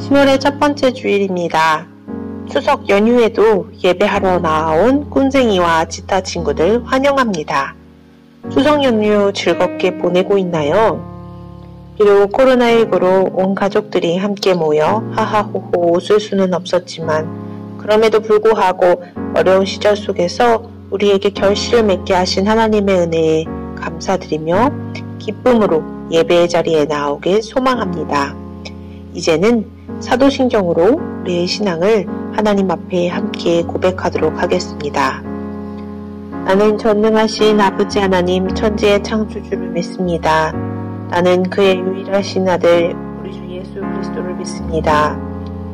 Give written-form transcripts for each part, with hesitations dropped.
10월의 첫 번째 주일입니다. 추석 연휴에도 예배하러 나아온 꾼쟁이와 지타 친구들 환영합니다. 추석 연휴 즐겁게 보내고 있나요? 비록 코로나19로 온 가족들이 함께 모여 하하호호 웃을 수는 없었지만 그럼에도 불구하고 어려운 시절 속에서 우리에게 결실을 맺게 하신 하나님의 은혜에 감사드리며 기쁨으로 예배의 자리에 나오길 소망합니다. 이제는 사도신경으로 우리의 신앙을 하나님 앞에 함께 고백하도록 하겠습니다. 나는 전능하신 아버지 하나님 천지의 창조주를 믿습니다. 나는 그의 유일하신 아들 우리 주 예수 그리스도를 믿습니다.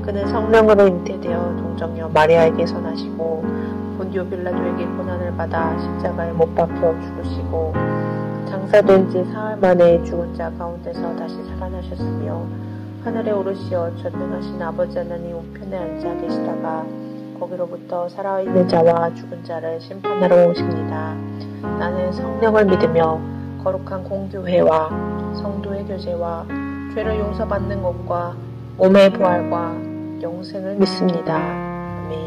그는 성령으로 잉태되어 동정녀 마리아에게서 나시고 본디오 빌라도에게 고난을 받아 십자가에 못 박혀 죽으시고 장사된 지 사흘 만에 죽은 자 가운데서 다시 살아나셨으며 하늘에 오르시어 전능하신 아버지 하나님 우편에 앉아 계시다가 거기로부터 살아있는 자와 죽은 자를 심판하러 오십니다. 나는 성령을 믿으며 거룩한 공교회와 성도의 교제와 죄를 용서받는 것과 몸의 부활과 영생을 믿습니다. 아멘.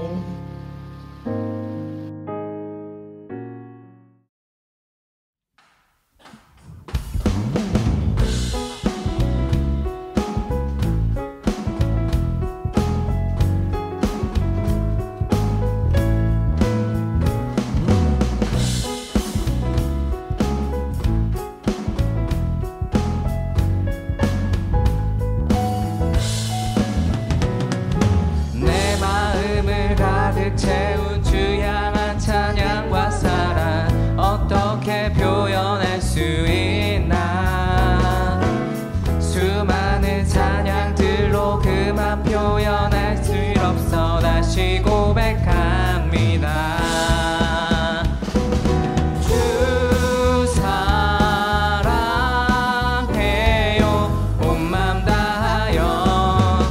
채운 주 향한 찬양과 사랑 어떻게 표현할 수 있나. 수많은 찬양들로 그만 표현할 수 없어 다시 고백합니다. 주 사랑해요 온 맘 다하여.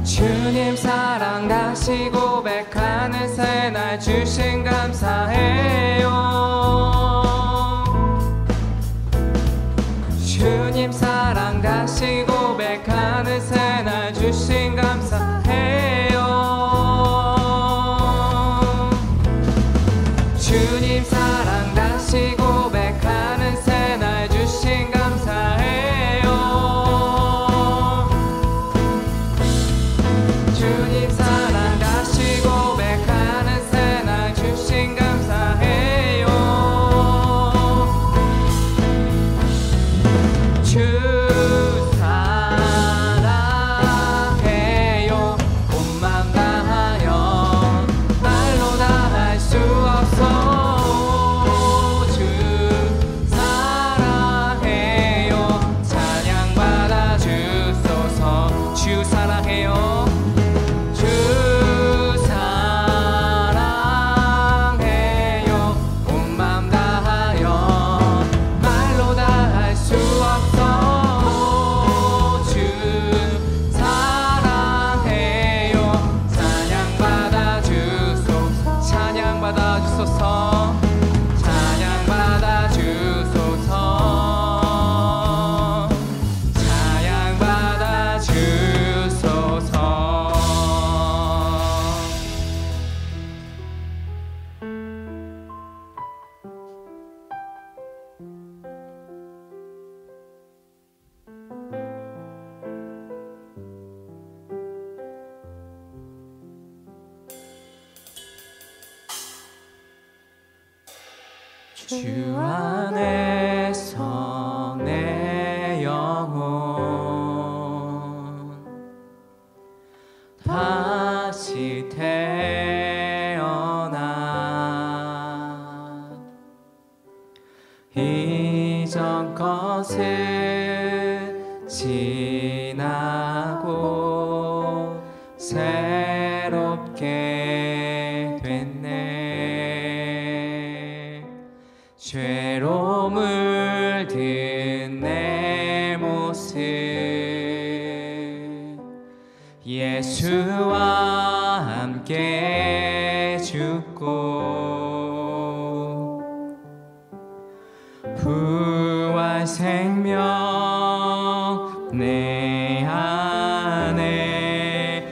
주님 사랑 다시 고백하는 새날 주신 감사해요. 주님 사랑 다시 고백하는 새날 주신 감사해요. 주님 사랑 다시 고백하는 새날 주신 감사해요. 주님 사랑 다시 고백하는 새날 주신 감사해요. 주 사랑해요 온 맘 다하여 말로 다 할 수 없어. 주 주 안에서 내 영혼 다시 태어나 이전 것은 지나고 새롭게 됐네. 죄로 물든 내 모습 예수와 함께 죽고 부활 생명 내 안에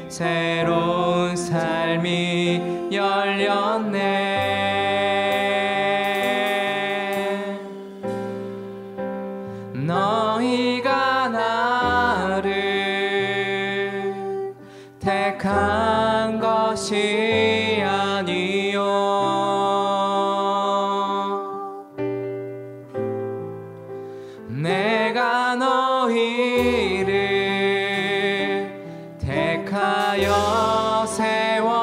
새로운 삶이 열렸네. 너희가 나를 택한 것이 아니요 내가 너희를 택하여 세워나니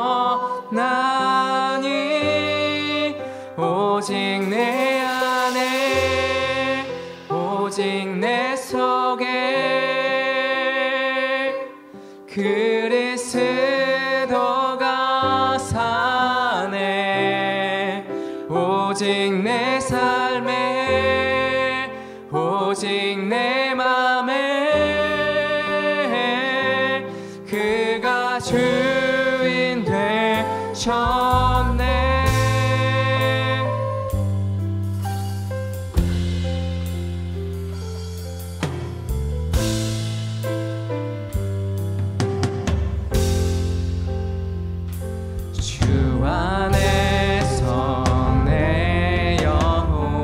오직 내 안에 오직 내 속에 그리스도가 사네. 오직 내 삶에 오직 내 맘에 그가 주인 되셨네. 주 안에서 내 영혼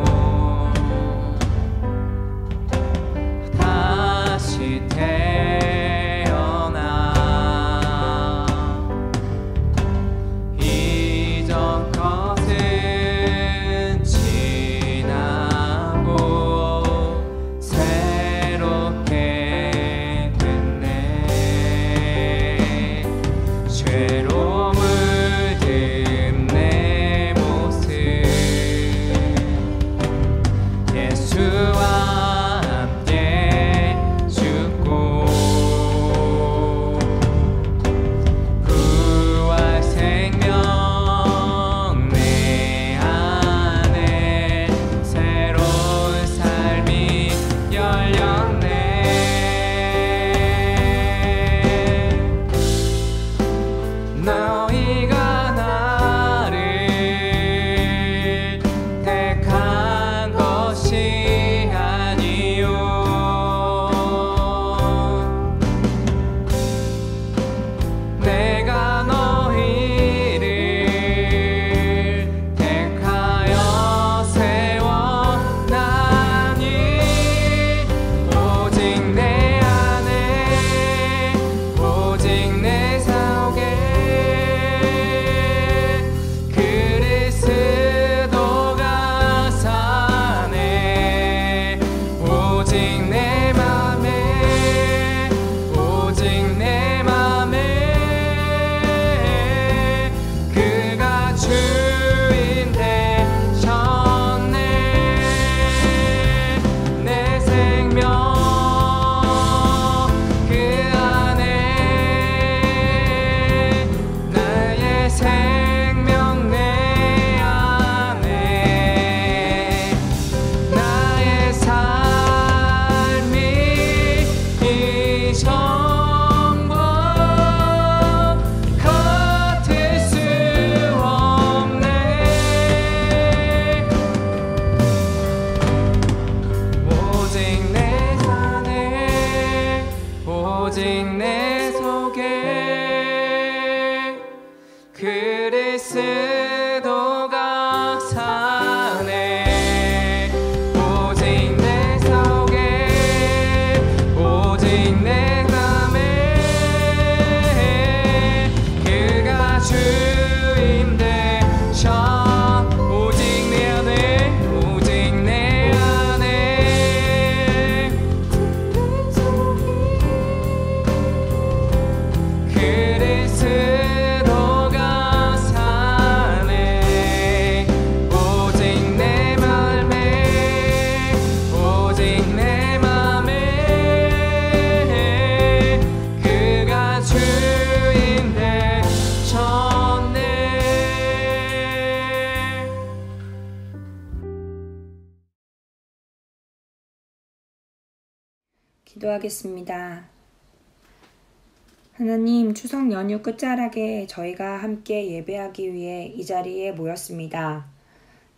기도하겠습니다. 하나님, 추석 연휴 끝자락에 저희가 함께 예배하기 위해 이 자리에 모였습니다.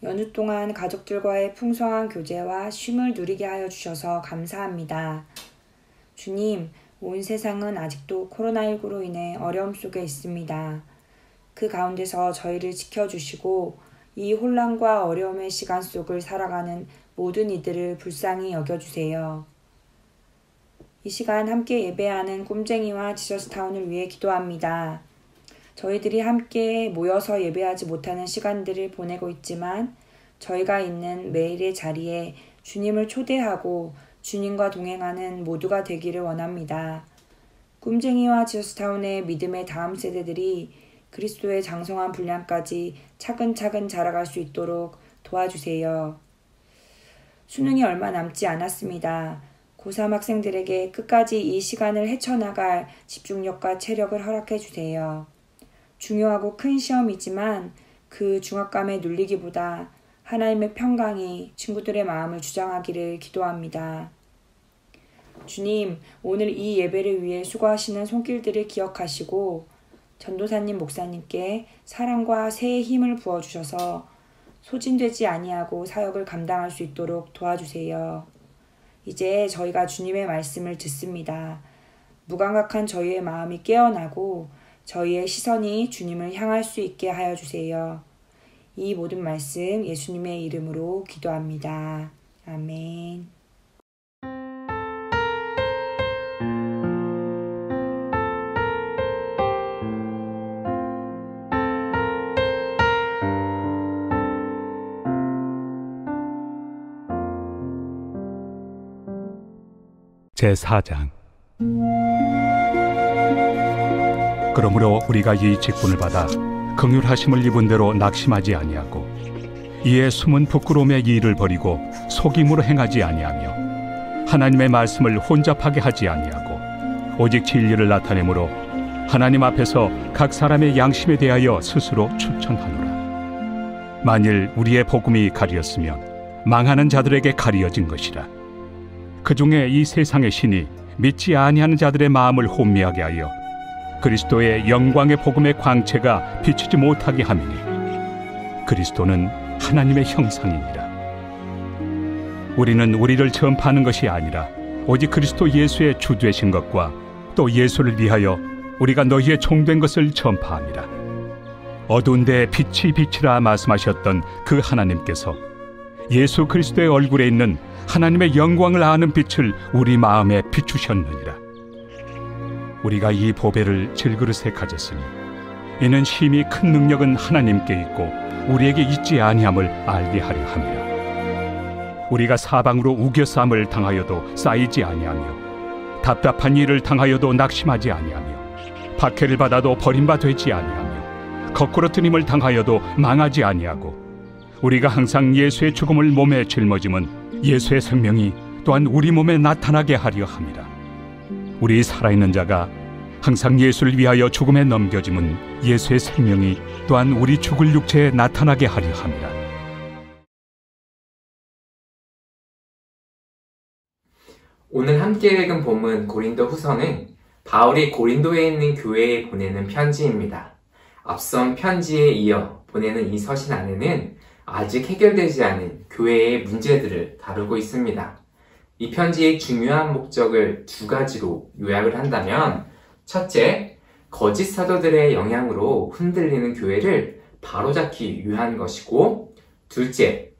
연휴 동안 가족들과의 풍성한 교제와 쉼을 누리게 하여 주셔서 감사합니다. 주님, 온 세상은 아직도 코로나19로 인해 어려움 속에 있습니다. 그 가운데서 저희를 지켜주시고 이 혼란과 어려움의 시간 속을 살아가는 모든 이들을 불쌍히 여겨주세요. 이 시간 함께 예배하는 꿈쟁이와 지저스타운을 위해 기도합니다. 저희들이 함께 모여서 예배하지 못하는 시간들을 보내고 있지만 저희가 있는 매일의 자리에 주님을 초대하고 주님과 동행하는 모두가 되기를 원합니다. 꿈쟁이와 지저스타운의 믿음의 다음 세대들이 그리스도의 장성한 분량까지 차근차근 자라갈 수 있도록 도와주세요. 수능이 얼마 남지 않았습니다. 고3 학생들에게 끝까지 이 시간을 헤쳐나갈 집중력과 체력을 허락해 주세요. 중요하고 큰 시험이지만 그 중압감에 눌리기보다 하나님의 평강이 친구들의 마음을 주장하기를 기도합니다. 주님, 오늘 이 예배를 위해 수고하시는 손길들을 기억하시고 전도사님 목사님께 사랑과 새의 힘을 부어주셔서 소진되지 아니하고 사역을 감당할 수 있도록 도와주세요. 이제 저희가 주님의 말씀을 듣습니다. 무감각한 저희의 마음이 깨어나고 저희의 시선이 주님을 향할 수 있게 하여 주세요. 이 모든 말씀 예수님의 이름으로 기도합니다. 아멘. 제4장. 그러므로 우리가 이 직분을 받아 긍휼하심을 입은 대로 낙심하지 아니하고 이에 숨은 부끄러움의 일을 버리고 속임으로 행하지 아니하며 하나님의 말씀을 혼잡하게 하지 아니하고 오직 진리를 나타내므로 하나님 앞에서 각 사람의 양심에 대하여 스스로 추천하노라. 만일 우리의 복음이 가리었으면 망하는 자들에게 가리어진 것이라. 그 중에 이 세상의 신이 믿지 아니하는 자들의 마음을 혼미하게 하여 그리스도의 영광의 복음의 광채가 비추지 못하게 함이니 그리스도는 하나님의 형상이니라. 우리는 우리를 전파하는 것이 아니라 오직 그리스도 예수의 주 되신 것과 또 예수를 위하여 우리가 너희의 종된 것을 전파함이라. 어두운 데 빛이 비치라 말씀하셨던 그 하나님께서 예수 그리스도의 얼굴에 있는 하나님의 영광을 아는 빛을 우리 마음에 비추셨느니라. 우리가 이 보배를 질그릇에 가졌으니 이는 심히 큰 능력은 하나님께 있고 우리에게 있지 아니함을 알게 하려 함이라. 우리가 사방으로 우겨싸움을 당하여도 쌓이지 아니하며 답답한 일을 당하여도 낙심하지 아니하며 박해를 받아도 버림바 되지 아니하며 거꾸로 뜨림을 당하여도 망하지 아니하고 우리가 항상 예수의 죽음을 몸에 짊어짐은 예수의 생명이 또한 우리 몸에 나타나게 하려 함이라. 우리 살아있는 자가 항상 예수를 위하여 죽음에 넘겨짐은 예수의 생명이 또한 우리 죽을 육체에 나타나게 하려 함이라. 오늘 함께 읽은 본문 고린도 후서는 바울이 고린도에 있는 교회에 보내는 편지입니다. 앞선 편지에 이어 보내는 이 서신 안에는 아직 해결되지 않은 교회의 문제들을 다루고 있습니다. 이 편지의 중요한 목적을 두 가지로 요약을 한다면, 첫째, 거짓 사도들의 영향으로 흔들리는 교회를 바로잡기 위한 것이고, 둘째,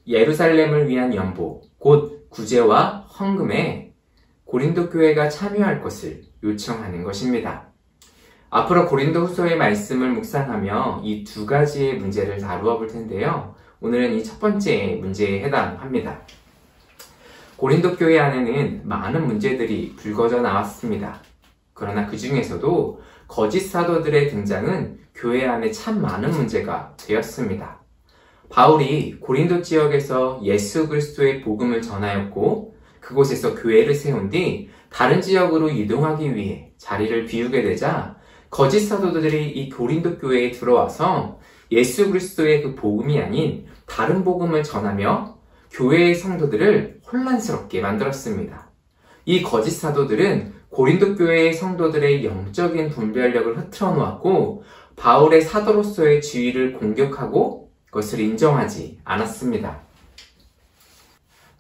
예루살렘을 위한 연보, 곧 구제와 헌금에 고린도 교회가 참여할 것을 요청하는 것입니다. 앞으로 고린도 후서의 말씀을 묵상하며 이 두 가지의 문제를 다루어 볼 텐데요. 오늘은 이 첫 번째 문제에 해당합니다. 고린도 교회 안에는 많은 문제들이 불거져 나왔습니다. 그러나 그 중에서도 거짓 사도들의 등장은 교회 안에 참 많은 문제가 되었습니다. 바울이 고린도 지역에서 예수 그리스도의 복음을 전하였고 그곳에서 교회를 세운 뒤 다른 지역으로 이동하기 위해 자리를 비우게 되자 거짓 사도들이 이 고린도 교회에 들어와서 예수 그리스도의 그 복음이 아닌 다른 복음을 전하며 교회의 성도들을 혼란스럽게 만들었습니다. 이 거짓 사도들은 고린도 교회의 성도들의 영적인 분별력을 흐트러 놓았고 바울의 사도로서의 지위를 공격하고 그것을 인정하지 않았습니다.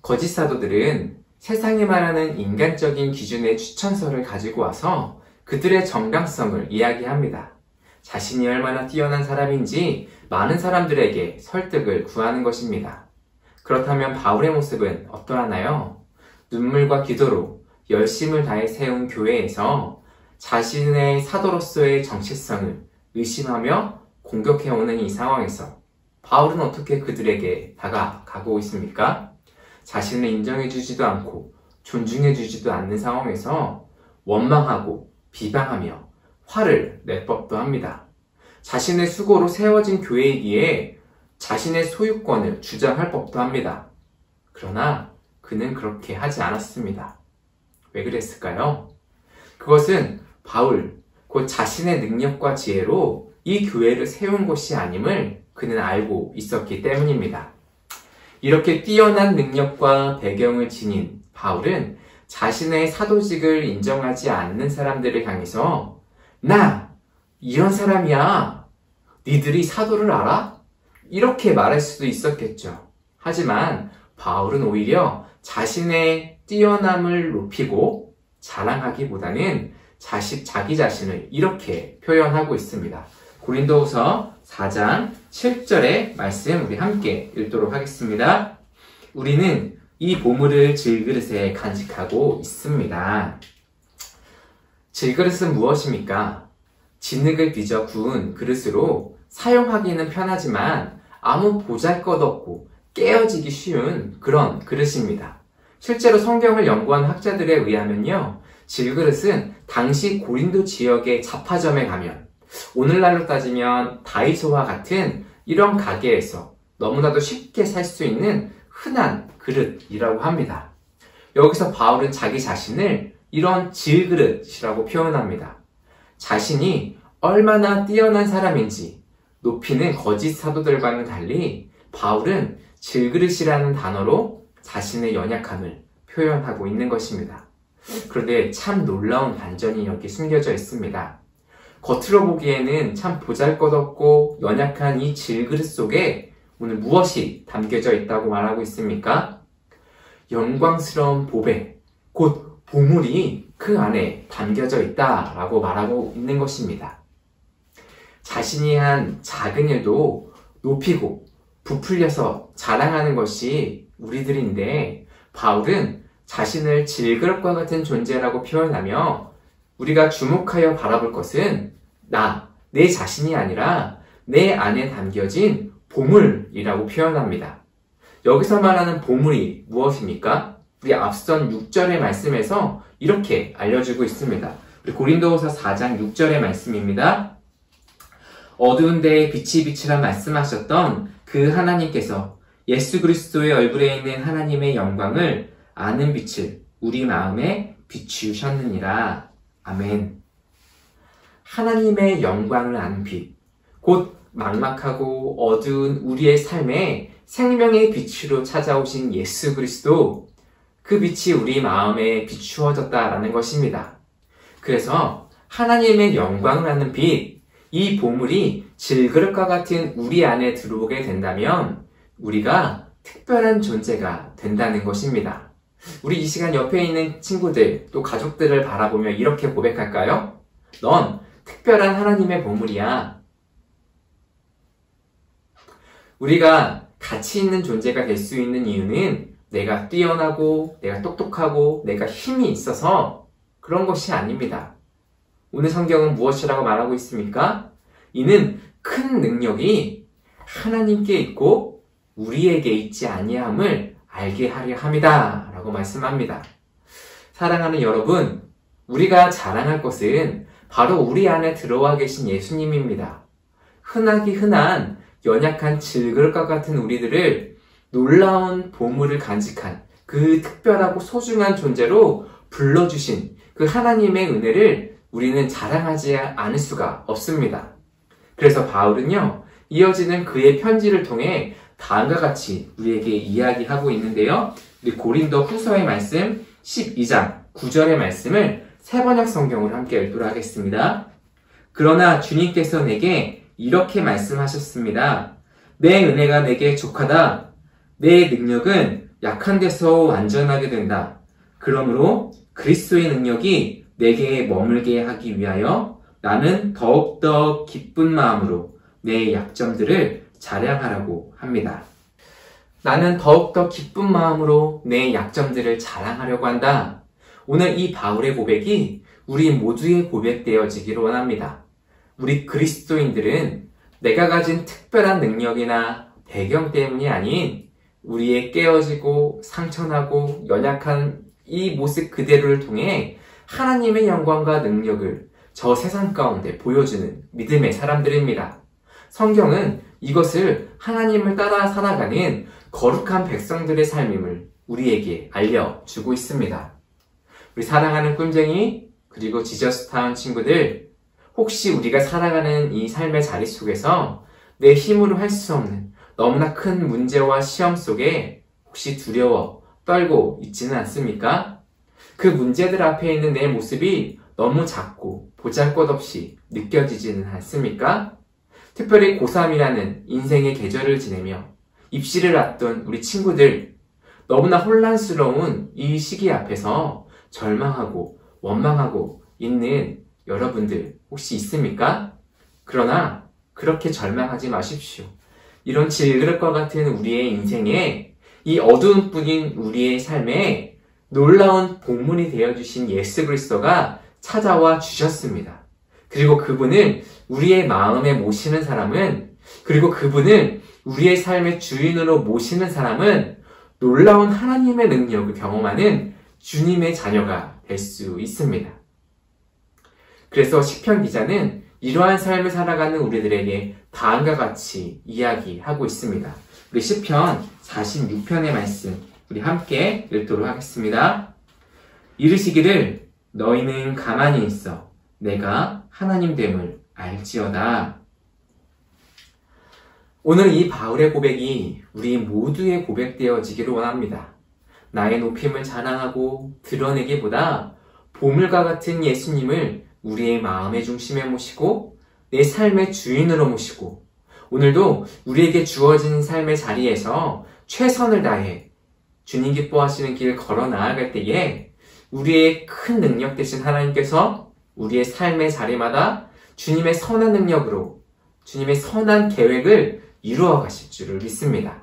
거짓 사도들은 세상이 말하는 인간적인 기준의 추천서를 가지고 와서 그들의 정당성을 이야기합니다. 자신이 얼마나 뛰어난 사람인지 많은 사람들에게 설득을 구하는 것입니다. 그렇다면 바울의 모습은 어떠하나요? 눈물과 기도로 열심을 다해 세운 교회에서 자신의 사도로서의 정체성을 의심하며 공격해오는 이 상황에서 바울은 어떻게 그들에게 다가가고 있습니까? 자신을 인정해주지도 않고 존중해주지도 않는 상황에서 원망하고 비방하며 화를 낼 법도 합니다. 자신의 수고로 세워진 교회이기에 자신의 소유권을 주장할 법도 합니다. 그러나 그는 그렇게 하지 않았습니다. 왜 그랬을까요? 그것은 바울, 곧 자신의 능력과 지혜로 이 교회를 세운 것이 아님을 그는 알고 있었기 때문입니다. 이렇게 뛰어난 능력과 배경을 지닌 바울은 자신의 사도직을 인정하지 않는 사람들을 향해서 나 이런 사람이야. 니들이 사도를 알아? 이렇게 말할 수도 있었겠죠. 하지만 바울은 오히려 자신의 뛰어남을 높이고 자랑하기보다는 자기 자신을 이렇게 표현하고 있습니다. 고린도후서 4장 7절의 말씀 우리 함께 읽도록 하겠습니다. 우리는 이 보물을 질그릇에 간직하고 있습니다. 질그릇은 무엇입니까? 진흙을 빚어 구운 그릇으로 사용하기는 편하지만 아무 보잘것없고 깨어지기 쉬운 그런 그릇입니다. 실제로 성경을 연구한 학자들에 의하면요, 질그릇은 당시 고린도 지역의 잡화점에 가면 오늘날로 따지면 다이소와 같은 이런 가게에서 너무나도 쉽게 살 수 있는 흔한 그릇이라고 합니다. 여기서 바울은 자기 자신을 이런 질그릇이라고 표현합니다. 자신이 얼마나 뛰어난 사람인지 높이는 거짓 사도들과는 달리 바울은 질그릇이라는 단어로 자신의 연약함을 표현하고 있는 것입니다. 그런데 참 놀라운 반전이 여기 숨겨져 있습니다. 겉으로 보기에는 참 보잘것없고 연약한 이 질그릇 속에 오늘 무엇이 담겨져 있다고 말하고 있습니까? 영광스러운 보배, 곧 보물이 그 안에 담겨져 있다라고 말하고 있는 것입니다. 자신이 한 작은 일도 높이고 부풀려서 자랑하는 것이 우리들인데 바울은 자신을 질그릇과 같은 존재라고 표현하며 우리가 주목하여 바라볼 것은 내 자신이 아니라 내 안에 담겨진 보물이라고 표현합니다. 여기서 말하는 보물이 무엇입니까? 우리 앞선 6절의 말씀에서 이렇게 알려주고 있습니다. 우리 고린도후서 4장 6절의 말씀입니다. 어두운 데에 빛이 비치라 말씀하셨던 그 하나님께서 예수 그리스도의 얼굴에 있는 하나님의 영광을 아는 빛을 우리 마음에 비추셨느니라. 아멘. 하나님의 영광을 아는 빛, 곧 막막하고 어두운 우리의 삶에 생명의 빛으로 찾아오신 예수 그리스도, 그 빛이 우리 마음에 비추어졌다라는 것입니다. 그래서 하나님의 영광을 아는 빛, 이 보물이 질그릇과 같은 우리 안에 들어오게 된다면 우리가 특별한 존재가 된다는 것입니다. 우리 이 시간 옆에 있는 친구들, 또 가족들을 바라보며 이렇게 고백할까요? 넌 특별한 하나님의 보물이야. 우리가 가치 있는 존재가 될 수 있는 이유는 내가 뛰어나고 내가 똑똑하고 내가 힘이 있어서 그런 것이 아닙니다. 오늘 성경은 무엇이라고 말하고 있습니까? 이는 큰 능력이 하나님께 있고 우리에게 있지 아니함을 알게 하려 함이다 라고 말씀합니다. 사랑하는 여러분, 우리가 자랑할 것은 바로 우리 안에 들어와 계신 예수님입니다. 흔하기 흔한 연약한 질그릇과 같은 우리들을 놀라운 보물을 간직한 그 특별하고 소중한 존재로 불러주신 그 하나님의 은혜를 우리는 자랑하지 않을 수가 없습니다. 그래서 바울은요, 이어지는 그의 편지를 통해 다음과 같이 우리에게 이야기하고 있는데요. 우리 고린도 후서의 말씀 12장 9절의 말씀을 세번역 성경으로 함께 읽도록 하겠습니다. 그러나 주님께서 내게 이렇게 말씀하셨습니다. 내 은혜가 내게 족하다. 내 능력은 약한 데서 완전하게 된다. 그러므로 그리스도의 능력이 내게 머물게 하기 위하여 나는 더욱더 기쁜 마음으로 내 약점들을 자랑하라고 합니다. 나는 더욱더 기쁜 마음으로 내 약점들을 자랑하려고 한다. 오늘 이 바울의 고백이 우리 모두의 고백되어지기를 원합니다. 우리 그리스도인들은 내가 가진 특별한 능력이나 배경 때문이 아닌 우리의 깨어지고 상처나고 연약한 이 모습 그대로를 통해 하나님의 영광과 능력을 저 세상 가운데 보여주는 믿음의 사람들입니다. 성경은 이것을 하나님을 따라 살아가는 거룩한 백성들의 삶임을 우리에게 알려주고 있습니다. 우리 사랑하는 꾼쟁이 그리고 지저스타운 친구들, 혹시 우리가 살아가는 이 삶의 자리 속에서 내 힘으로 할 수 없는 너무나 큰 문제와 시험 속에 혹시 두려워 떨고 있지는 않습니까? 그 문제들 앞에 있는 내 모습이 너무 작고 보잘것없이 느껴지지는 않습니까? 특별히 고3이라는 인생의 계절을 지내며 입시를 앞둔 우리 친구들, 너무나 혼란스러운 이 시기 앞에서 절망하고 원망하고 있는 여러분들 혹시 있습니까? 그러나 그렇게 절망하지 마십시오. 이런 질그릇과 같은 우리의 인생에 이 어두운 뿐인 우리의 삶에 놀라운 복문이 되어주신 예수 그리스도가 찾아와 주셨습니다. 그리고 그분을 우리의 마음에 모시는 사람은, 그리고 그분을 우리의 삶의 주인으로 모시는 사람은 놀라운 하나님의 능력을 경험하는 주님의 자녀가 될 수 있습니다. 그래서 시편 기자는 이러한 삶을 살아가는 우리들에게 다음과 같이 이야기하고 있습니다. 우리 시편 46편의 말씀 우리 함께 읽도록 하겠습니다. 이르시기를 너희는 가만히 있어 내가 하나님 됨을 알지어다. 오늘 이 바울의 고백이 우리 모두의 고백되어지기를 원합니다. 나의 높임을 자랑하고 드러내기보다 보물과 같은 예수님을 우리의 마음의 중심에 모시고 내 삶의 주인으로 모시고 오늘도 우리에게 주어진 삶의 자리에서 최선을 다해 주님 기뻐하시는 길 걸어 나아갈 때에 우리의 큰 능력 되신 하나님께서 우리의 삶의 자리마다 주님의 선한 능력으로 주님의 선한 계획을 이루어 가실 줄을 믿습니다.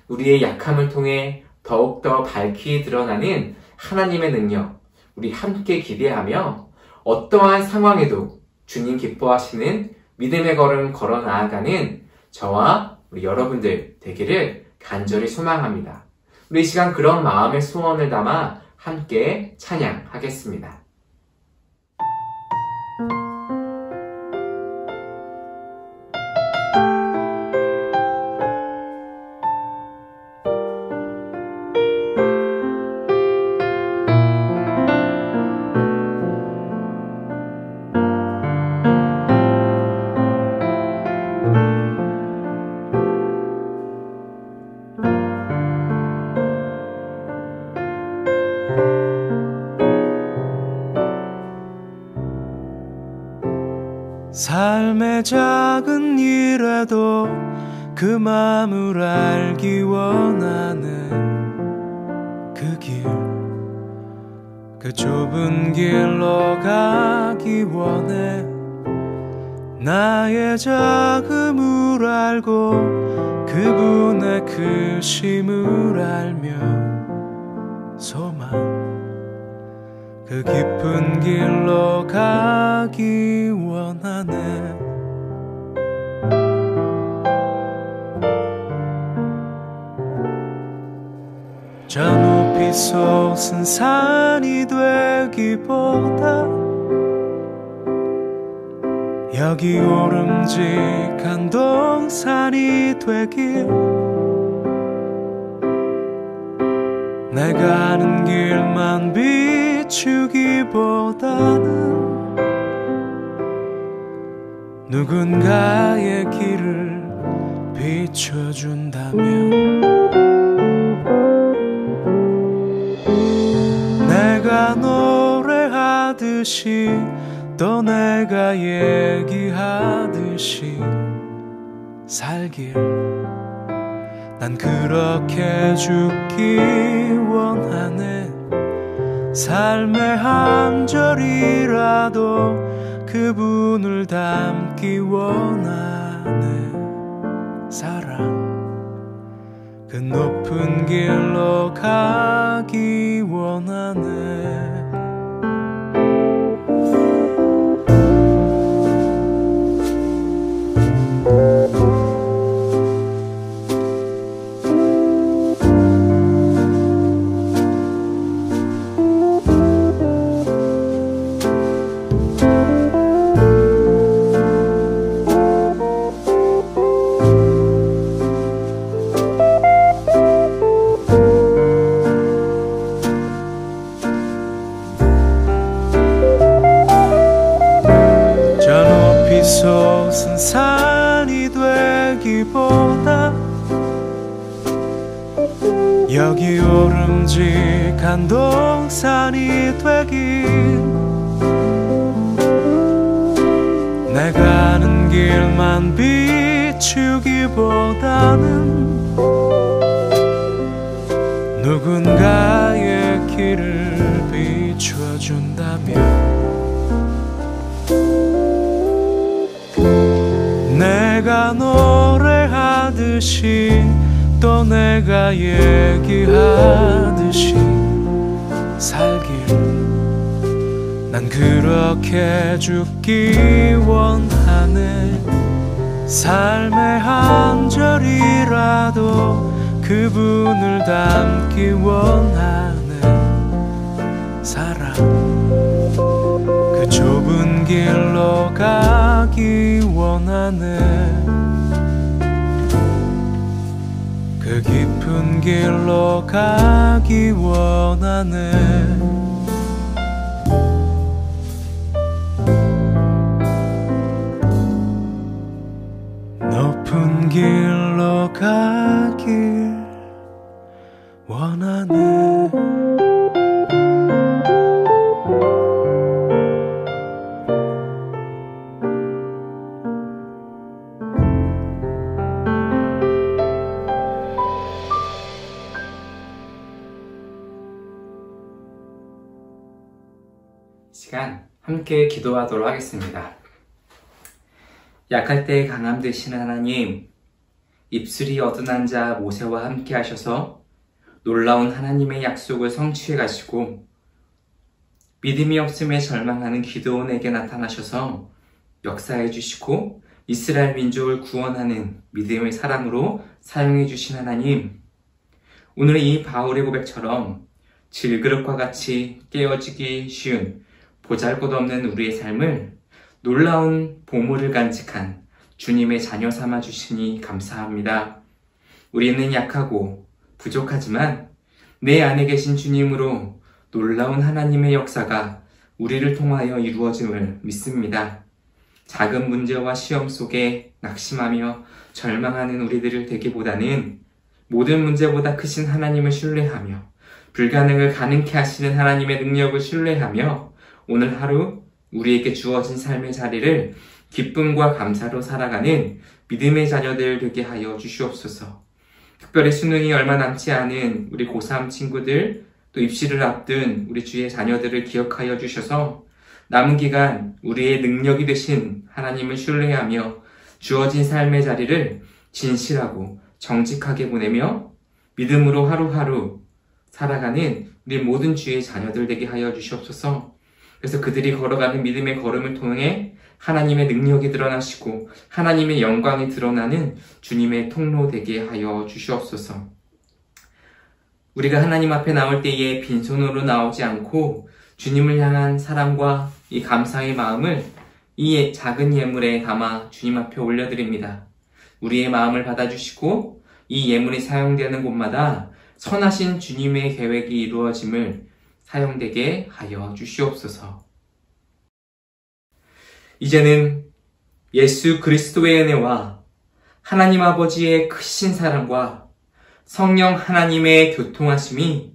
우리의 약함을 통해 더욱더 밝히 드러나는 하나님의 능력, 우리 함께 기대하며 어떠한 상황에도 주님 기뻐하시는 믿음의 걸음 걸어 나아가는 저와 우리 여러분들 되기를 간절히 소망합니다. 우리 이 시간 그런 마음의 소원을 담아 함께 찬양하겠습니다. 삶의 작은 일에도 그 마음을 알기 원하는 그 길, 그 좁은 길로 가기 원해. 나의 작음을 알고 그분의 크심을 알며 소망, 그 깊은 길로 가기 원하네. 저 높이 솟은 산이 되기보다 여기 오름직한 동산이 되길, 내가 아는 길만 비추기보다는 누군가의 길을 비춰준다면 내가 너 얘기하듯이 또 내가 얘기하듯이 살길 난 그렇게 죽기 원하네. 삶의 한 절이라도 그분을 닮기 원하네. 사랑 그 높은 길로 가기 원하네. 솟은 산이 되기보다 여기 오름직한 동산이 되길. 내 가는 길만 비추기보다는 누군가의 길을 비춰준다면 내가 노래하듯이 또 내가 얘기하듯이 살길 난 그렇게 죽기 원하네. 삶의 한 절이라도 그분을 닮기 원하네. 사랑 그 좁은 길로 가기 원하네. 그 깊은 길로 가기 원하네. 높은 길로 가길 원하네. 시간 함께 기도하도록 하겠습니다. 약할 때 강함 되시는 하나님, 입술이 어둔한 자 모세와 함께 하셔서 놀라운 하나님의 약속을 성취해 가시고 믿음이 없음에 절망하는 기드온에게 나타나셔서 역사해 주시고 이스라엘 민족을 구원하는 믿음의 사람으로 사용해 주신 하나님, 오늘 이 바울의 고백처럼 질그릇과 같이 깨어지기 쉬운 보잘것없는 우리의 삶을 놀라운 보물을 간직한 주님의 자녀 삼아 주시니 감사합니다. 우리는 약하고 부족하지만 내 안에 계신 주님으로 놀라운 하나님의 역사가 우리를 통하여 이루어짐을 믿습니다. 작은 문제와 시험 속에 낙심하며 절망하는 우리들을 되기보다는 모든 문제보다 크신 하나님을 신뢰하며 불가능을 가능케 하시는 하나님의 능력을 신뢰하며 오늘 하루 우리에게 주어진 삶의 자리를 기쁨과 감사로 살아가는 믿음의 자녀들 되게 하여 주시옵소서. 특별히 수능이 얼마 남지 않은 우리 고3 친구들, 또 입시를 앞둔 우리 주의 자녀들을 기억하여 주셔서 남은 기간 우리의 능력이 되신 하나님을 신뢰하며 주어진 삶의 자리를 진실하고 정직하게 보내며 믿음으로 하루하루 살아가는 우리 모든 주의 자녀들 되게 하여 주시옵소서. 그래서 그들이 걸어가는 믿음의 걸음을 통해 하나님의 능력이 드러나시고 하나님의 영광이 드러나는 주님의 통로 되게 하여 주시옵소서. 우리가 하나님 앞에 나올 때에 빈손으로 나오지 않고 주님을 향한 사랑과 이 감사의 마음을 이 작은 예물에 담아 주님 앞에 올려드립니다. 우리의 마음을 받아주시고 이 예물이 사용되는 곳마다 선하신 주님의 계획이 이루어짐을 사용되게 하여 주시옵소서. 이제는 예수 그리스도의 은혜와 하나님 아버지의 크신 사랑과 성령 하나님의 교통하심이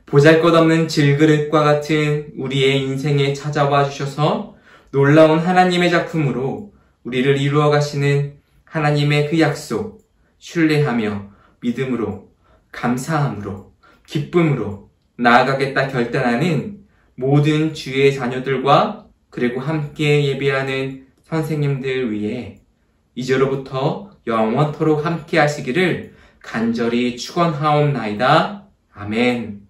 보잘것없는 질그릇과 같은 우리의 인생에 찾아와 주셔서 놀라운 하나님의 작품으로 우리를 이루어 가시는 하나님의 그 약속, 신뢰하며 믿음으로, 감사함으로, 기쁨으로 나아가겠다 결단하는 모든 주의 자녀들과 그리고 함께 예배하는 선생님들 위해 이제로부터 영원토록 함께 하시기를 간절히 축원하옵나이다. 아멘.